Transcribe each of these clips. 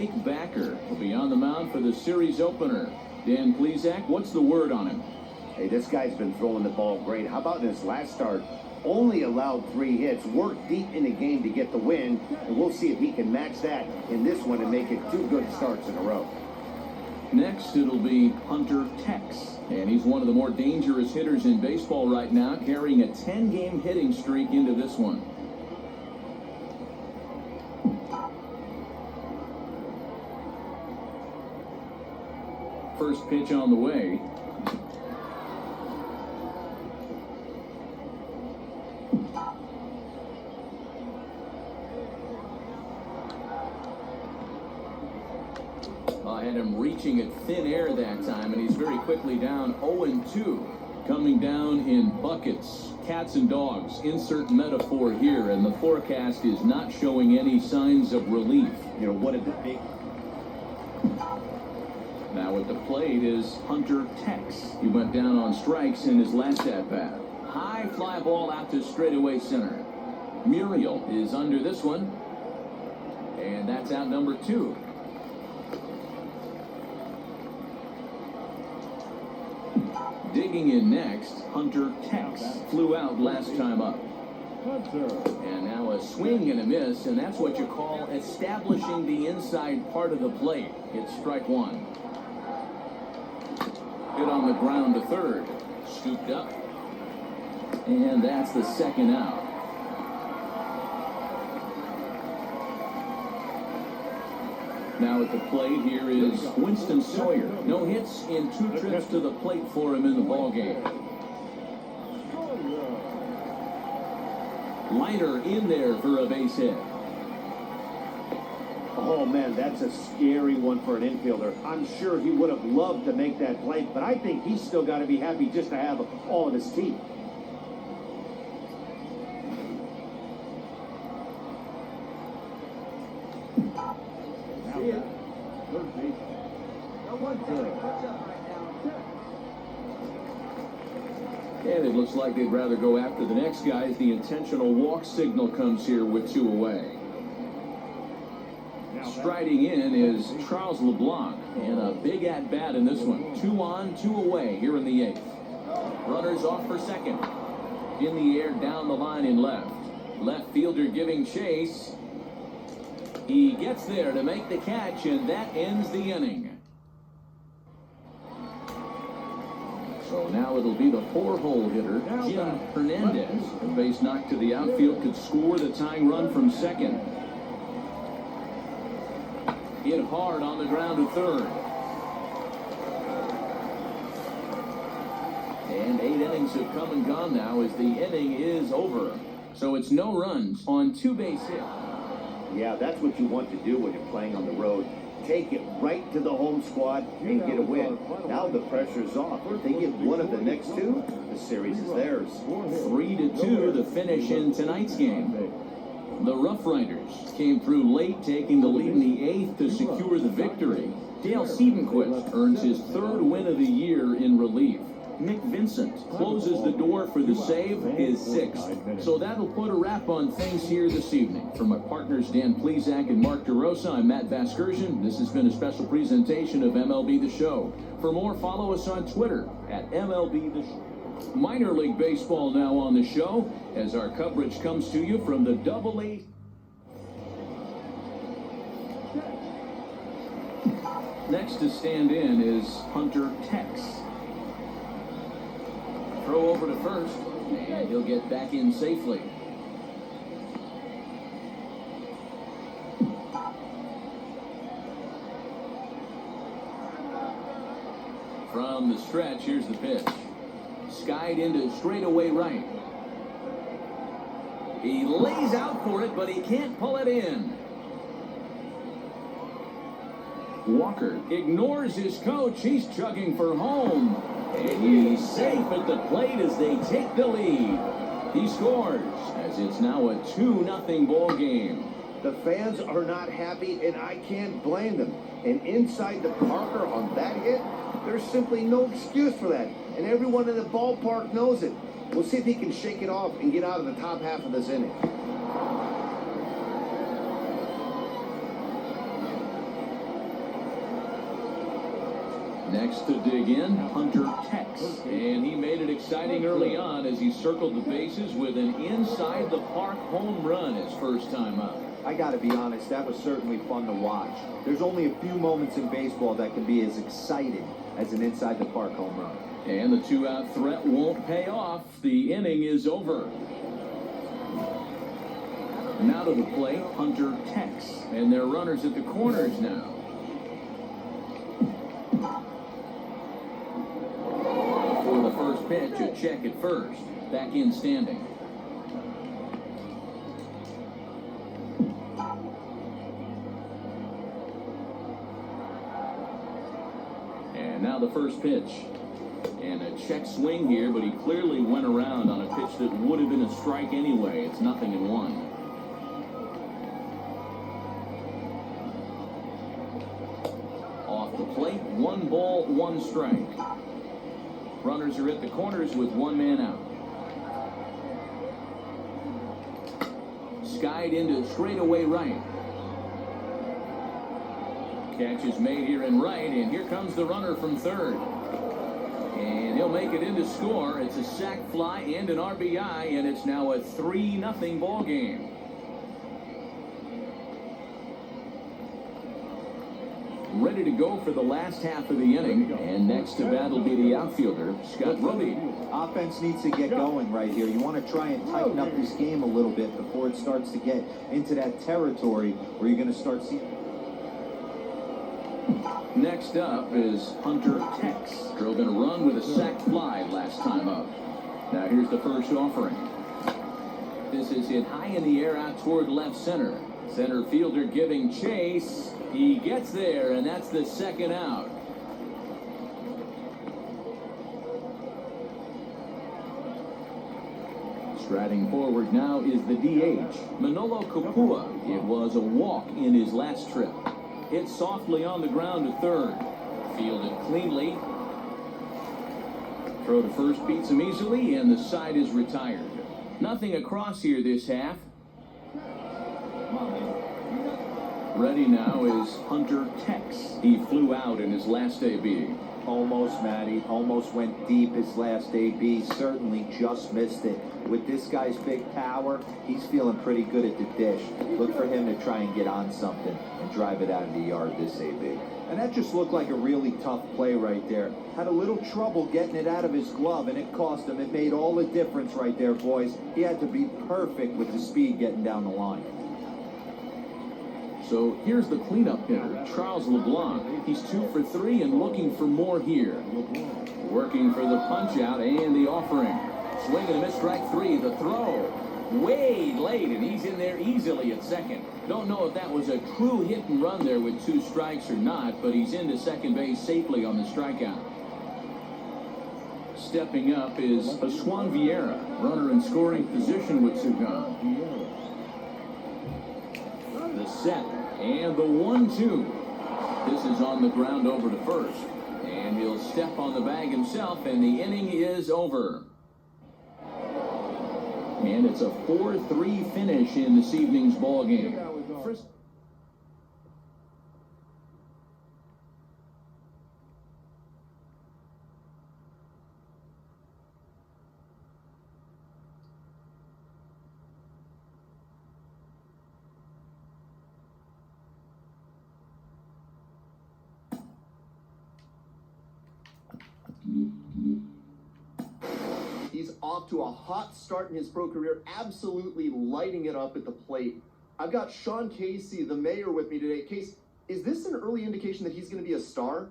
Jake Backer will be on the mound for the series opener. Dan Plesac, what's the word on him? Hey, this guy's been throwing the ball great. How about in his last start? Only allowed 3 hits, worked deep in the game to get the win, and we'll see if he can match that in this one and make it 2 good starts in a row. Next, it'll be Hunter Tex, and he's one of the more dangerous hitters in baseball right now, carrying a 10-game hitting streak into this one. First pitch on the way. I had him reaching at thin air that time, and he's very quickly down 0-2. Coming down in buckets, cats and dogs. Insert metaphor here, and the forecast is not showing any signs of relief. You know, what did the big... Now at the plate is Hunter Tex. He went down on strikes in his last at-bat. High fly ball out to straightaway center. Muriel is under this one, and that's out number 2. Digging in next, Hunter Tex flew out last time up. And now a swing and a miss, and that's what you call establishing the inside part of the plate. It's strike 1. Hit on the ground to third. Scooped up. And that's the second out. Now at the plate here is Winston Sawyer. No hits in 2 trips to the plate for him in the ballgame. Liner in there for a base hit. Oh, man, that's a scary one for an infielder. I'm sure he would have loved to make that play, but I think he's still got to be happy just to have all of his team. And it looks like they'd rather go after the next guy as the intentional walk signal comes here with 2 away. Striding in is Charles LeBlanc, and a big at-bat in this one. 2 on, 2 away here in the 8th. Runners off for second. In the air down the line in left. Left fielder giving chase. He gets there to make the catch, and that ends the inning. So now it'll be the 4-hole hitter, Jim Hernandez. A base knock to the outfield could score the tying run from second. Hit hard on the ground to third. And 8 innings have come and gone now as the inning is over. So it's no runs on 2 base hits. Yeah, that's what you want to do when you're playing on the road. Take it right to the home squad and get a win. Now the pressure's off. If they get one of the next 2, the series is theirs. 3-2 the finish in tonight's game. The Rough Riders came through late, taking the lead in the 8th to secure the victory. Dale Siebenquist earns his 3rd win of the year in relief. Nick Vincent closes the door for the save, his 6th. So that'll put a wrap on things here this evening. For my partners Dan Plesac and Mark DeRosa, I'm Matt Vasgersian. This has been a special presentation of MLB The Show. For more, follow us on Twitter at MLB The Show. Minor League Baseball now on the show as our coverage comes to you from the AA. Next to stand in is Hunter Tex. Throw over to first, and he'll get back in safely. From the stretch, here's the pitch. Skied into straightaway right. He lays out for it, but he can't pull it in. Walker ignores his coach. He's chugging for home. And he's safe at the plate as they take the lead. He scores as it's now a 2-0 ball game. The fans are not happy, and I can't blame them. And inside the Parker on that hit, there's simply no excuse for that. And everyone in the ballpark knows it. We'll see if he can shake it off and get out of the top half of this inning. Next to dig in, Hunter Tex. And he made it exciting early on as he circled the bases with an inside-the-park home run his first time up. I gotta be honest, that was certainly fun to watch. There's only a few moments in baseball that can be as exciting as an inside-the-park home run. And the two-out threat won't pay off. The inning is over. Now to the plate, Hunter Tex. And they're runners at the corners now. For the first pitch, a check at first. Back in standing. And now the first pitch. And a check swing here, but he clearly went around on a pitch that would have been a strike anyway. It's 0-1. Off the plate, 1 ball, 1 strike. Runners are at the corners with 1 man out. Skied into straightaway right. Catch is made here in right, and here comes the runner from third. And he'll make it in to score. It's a sac fly and an RBI, and it's now a 3-0 ball game. Ready to go for the last half of the inning, and next to bat will be the outfielder, Scott Roby. Offense needs to get going right here. You want to try and tighten up this game a little bit before it starts to get into that territory where you're going to start seeing. Next up is Hunter Tex. Drove in a run with a sac fly last time up. Now here's the first offering. This is hit high in the air out toward left center. Center fielder giving chase. He gets there, and that's the second out. Striding forward now is the DH, Manolo Kapua. It was a walk in his last trip. Hit softly on the ground to third. Fielded cleanly. Throw to first beats him easily, and the side is retired. Nothing across here this half. Ready now is Hunter Tex. He flew out in his last AB. Almost, Matty. Almost went deep his last AB. Certainly just missed it. With this guy's big power, he's feeling pretty good at the dish. Look for him to try and get on something and drive it out of the yard this AB. And that just looked like a really tough play right there. Had a little trouble getting it out of his glove, and it cost him. It made all the difference right there, boys. He had to be perfect with the speed getting down the line. So here's the cleanup hitter, Charles LeBlanc. He's 2 for 3 and looking for more here. Working for the punch out and the offering. Swing and a miss, strike 3. The throw way late, and he's in there easily at second. Don't know if that was a true hit and run there with 2 strikes or not, but he's into second base safely on the strikeout. Stepping up is Aswan Vieira, runner in scoring position with Sugan. The set and the 1-2. This is on the ground over to first, and he'll step on the bag himself, and the inning is over. And it's a 4-3 finish in this evening's ball game. He's off to a hot start in his pro career, absolutely lighting it up at the plate. I've got Sean Casey, the mayor, with me today. Case, is this an early indication that he's going to be a star?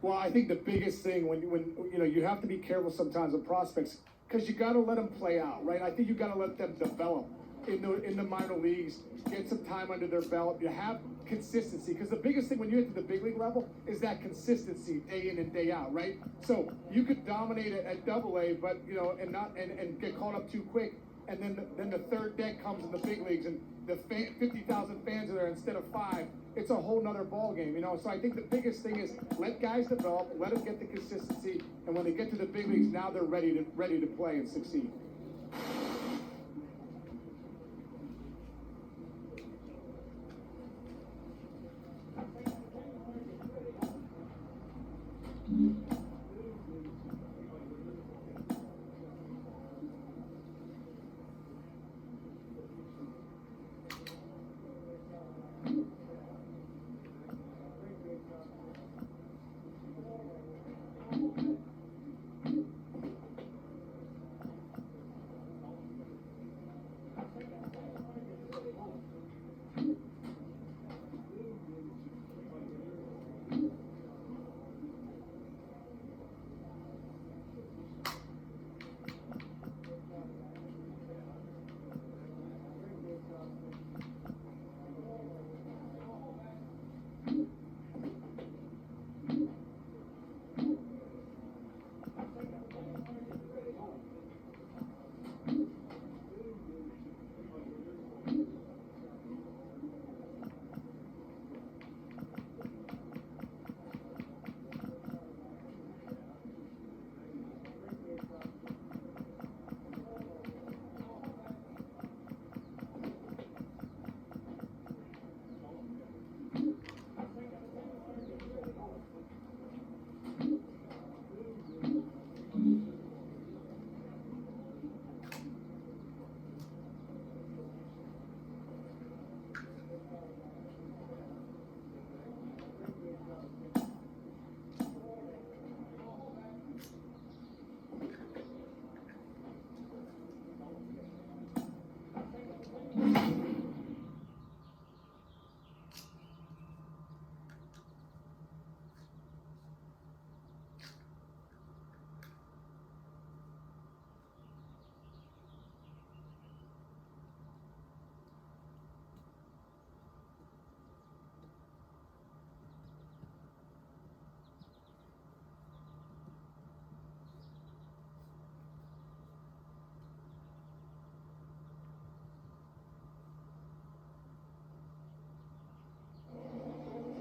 Well, I think the biggest thing when you know, you have to be careful sometimes with prospects because you got to let them play out, right? I think you got to let them develop in the minor leagues, get some time under their belt. You have consistency, because the biggest thing when you get to the big league level is that consistency day in and day out, right? So you could dominate at Double-A, but you know, and get caught up too quick, and then the third deck comes in the big leagues, and the 50,000 fans are there instead of 5. It's a whole nother ball game, you know. So I think the biggest thing is let guys develop, let them get the consistency, and when they get to the big leagues, now they're ready to play and succeed.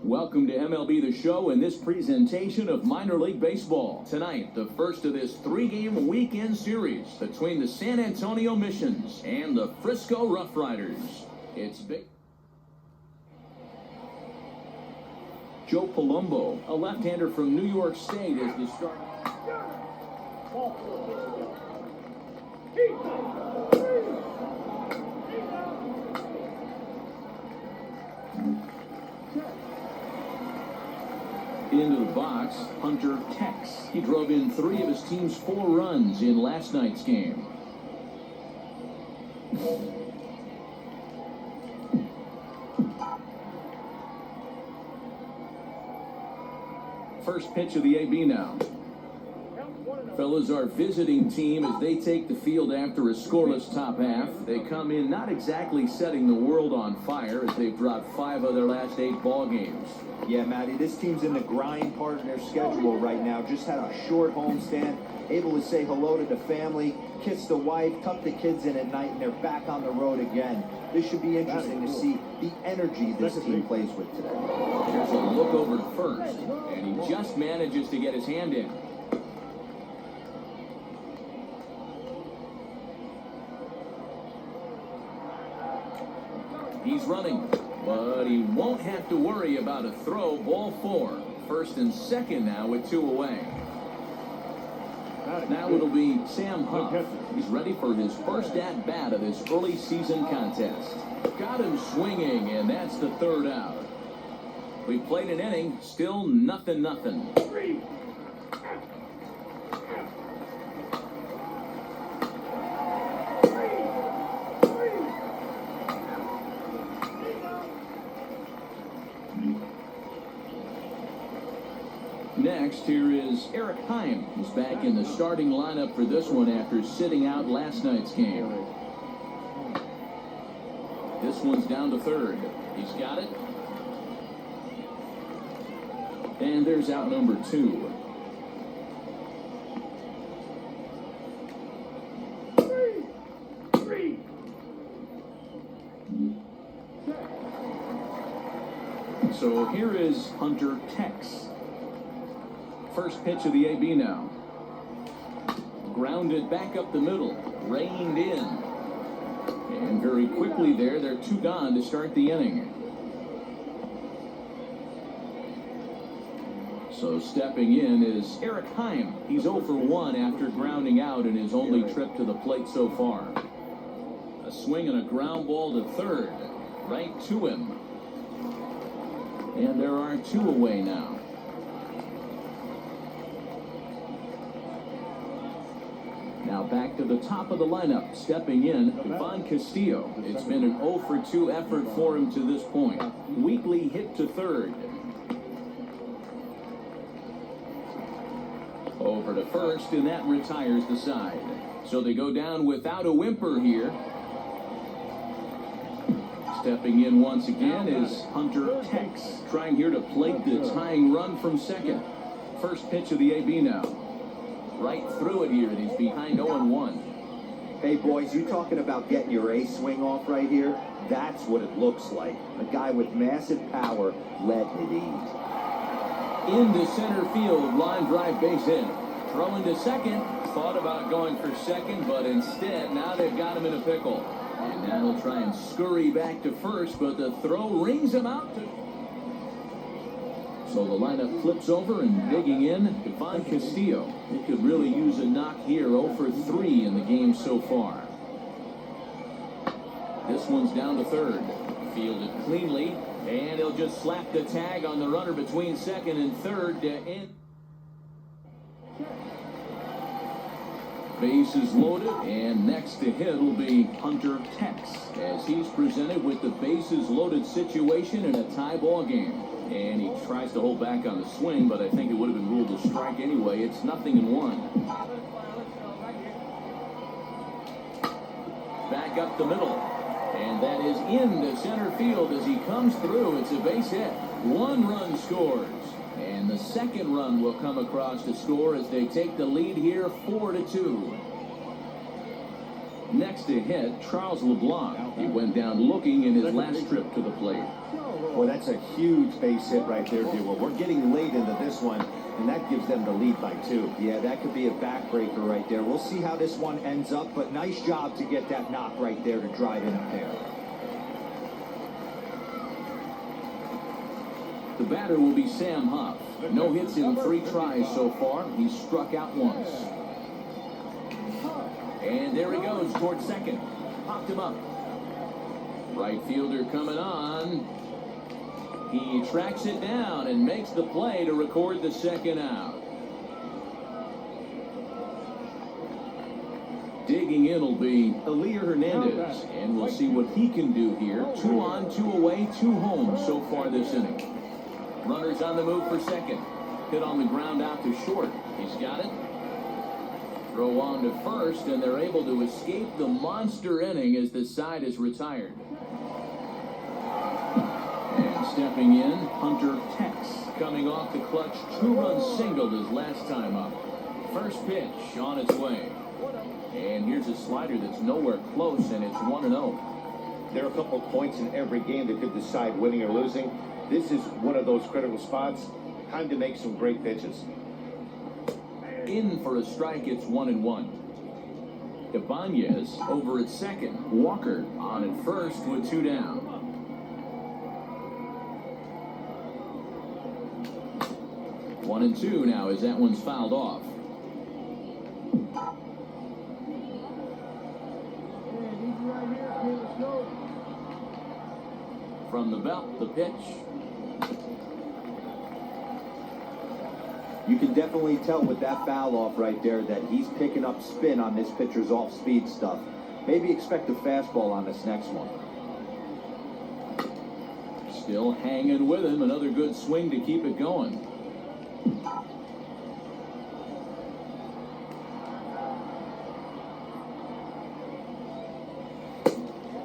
Welcome to MLB The Show and this presentation of minor league baseball. Tonight, the first of this 3-game weekend series between the San Antonio Missions and the Frisco Rough Riders. It's big. Joe Palumbo, a left-hander from New York State, is the starter. Into the box, Hunter Tex. He drove in 3 of his team's 4 runs in last night's game. First pitch of the AB now. Fellas, our visiting team, as they take the field after a scoreless top half, they come in not exactly setting the world on fire as they've dropped 5 of their last 8 ball games. Yeah, Matty, this team's in the grind part of their schedule right now. Just had a short homestand, able to say hello to the family, kiss the wife, tuck the kids in at night, and they're back on the road again. This should be interesting to see the energy this team plays with today. Here's a look over to first, and he just manages to get his hand in. He's running, but he won't have to worry about a throw. Ball 4. First and second now with 2 away. Now it'll be Sam Huff. He's ready for his first at-bat of this early season contest. Got him swinging, and that's the 3rd out. We played an inning, still nothing. Next, here is Eric Heim, who's back in the starting lineup for this one after sitting out last night's game. This one's down to 3rd. He's got it. And there's out number 2. So here is Hunter Tex. First pitch of the AB now. Grounded back up the middle. Reined in. And very quickly they're 2 gone to start the inning. So stepping in is Eric Heim. He's 0 for 1 after grounding out in his only trip to the plate so far. A swing and a ground ball to 3rd. Right to him. And there are 2 away now. Now back to the top of the lineup, stepping in, Ivan Castillo. It's been an 0 for 2 effort for him to this point. Weakly hit to 3rd. Over to 1st, and that retires the side. So they go down without a whimper here. Stepping in once again is Hunter Tex, trying here to plate the tying run from second. First pitch of the AB now. Right through it here, and he's behind 0-1. Hey, boys, you talking about getting your ace swing off right here? That's what it looks like. A guy with massive power letting it eat. Into center field, line drive, base hit. Throwing to second, thought about going for second, but instead, now they've got him in a pickle. And now he'll try and scurry back to first, but the throw rings him out to... So the lineup flips over and digging in, Ivan Castillo. He could really use a knock here, 0 for 3 in the game so far. This one's down to 3rd. Fielded cleanly, and he'll just slap the tag on the runner between second and 3rd to end. Bases loaded, and next to hit will be Hunter Tex, as he's presented with the bases loaded situation in a tie ball game. And he tries to hold back on the swing, but I think it would have been ruled a strike anyway. It's 0-1. Back up the middle. And that is into center field as he comes through. It's a base hit. 1 run scores. And the second run will come across to score as they take the lead here 4-2. Next to hit, Charles LeBlanc. He went down looking in his last trip to the plate. Boy, that's a huge base hit right there, Dewar. We're getting late into this one, and that gives them the lead by 2. Yeah, that could be a backbreaker right there. We'll see how this one ends up, but nice job to get that knock right there to drive in a pair. The batter will be Sam Huff. No hits in 3 tries so far. He's struck out once. And there he goes towards second. Popped him up. Right fielder coming on. He tracks it down and makes the play to record the second out. Digging in will be Elier Hernandez, and we'll see what he can do here. 2 on, 2 away, 2 home so far this inning. Runners on the move for second. Hit on the ground out to short. He's got it. Throw on to first, and they're able to escape the monster inning as the side is retired. And stepping in, Hunter Tex, coming off the clutch 2-run single his last time up. First pitch on its way. And here's a slider that's nowhere close, and it's 1-0. There are a couple of points in every game that could decide winning or losing. This is one of those critical spots. Time to make some great pitches. In for a strike, it's 1-1. Ibanez over at second. Walker on at first with 2 down. One and 2 now as that one's fouled off. From the belt, the pitch. You can definitely tell with that foul off right there that he's picking up spin on this pitcher's off-speed stuff. Maybe expect a fastball on this next one. Still hanging with him. Another good swing to keep it going.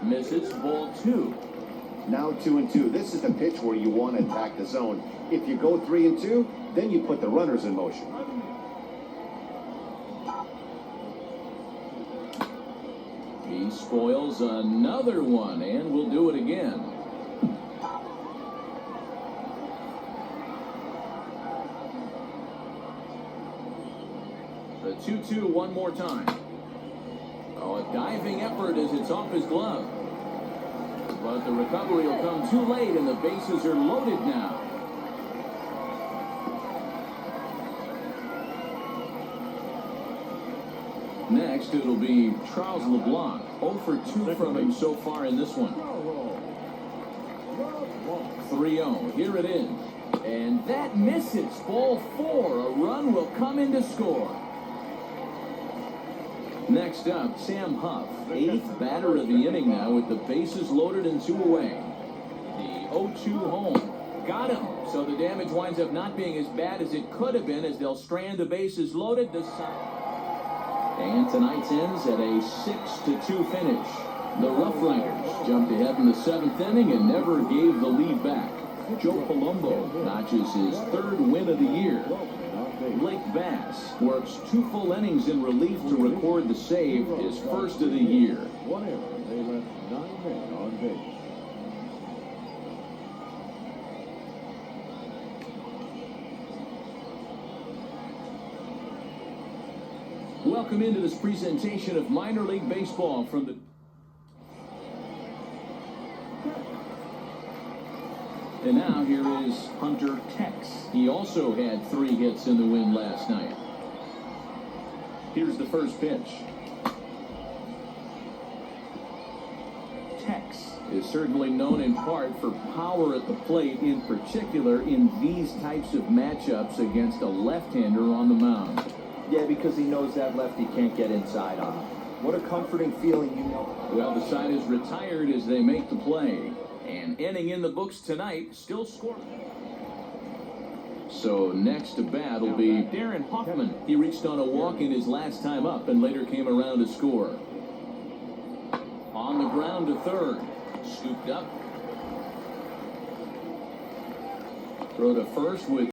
Misses, ball 2. Now 2-2. This is the pitch where you want to attack the zone. If you go 3-2, then you put the runners in motion. He spoils another one, and will do it again. The 2-2 one more time. Oh, a diving effort as it's off his glove. But the recovery will come too late, and the bases are loaded now. Next, it'll be Charles LeBlanc. 0 for 2 from him so far in this one. 3-0. Here it is. And that misses. Ball 4. A run will come in to score. Next up, Sam Huff, 8th batter of the inning now with the bases loaded and 2 away. The 0-2 home. Got him. So the damage winds up not being as bad as it could have been as they'll strand the bases loaded. And tonight's ends at a 6-2 finish. The Rough Riders jumped ahead in the 7th inning and never gave the lead back. Joe Palumbo notches his 3rd win of the year. Blake Bass works 2 full innings in relief to record the save, his 1st of the year. One error. They left 9 men on base. Welcome into this presentation of minor league baseball from the... And now here is Hunter Tex. He also had 3 hits in the win last night. Here's the first pitch. Tex is certainly known in part for power at the plate, in particular in these types of matchups against a left-hander on the mound. Yeah, because he knows that lefty can't get inside on him. What a comforting feeling, you know. Well, the side is retired as they make the play. And inning in the books tonight, still scoring. So next to bat will be Darren Hoffman. He reached on a walk in his last time up and later came around to score. On the ground to third. Scooped up. Throw to first with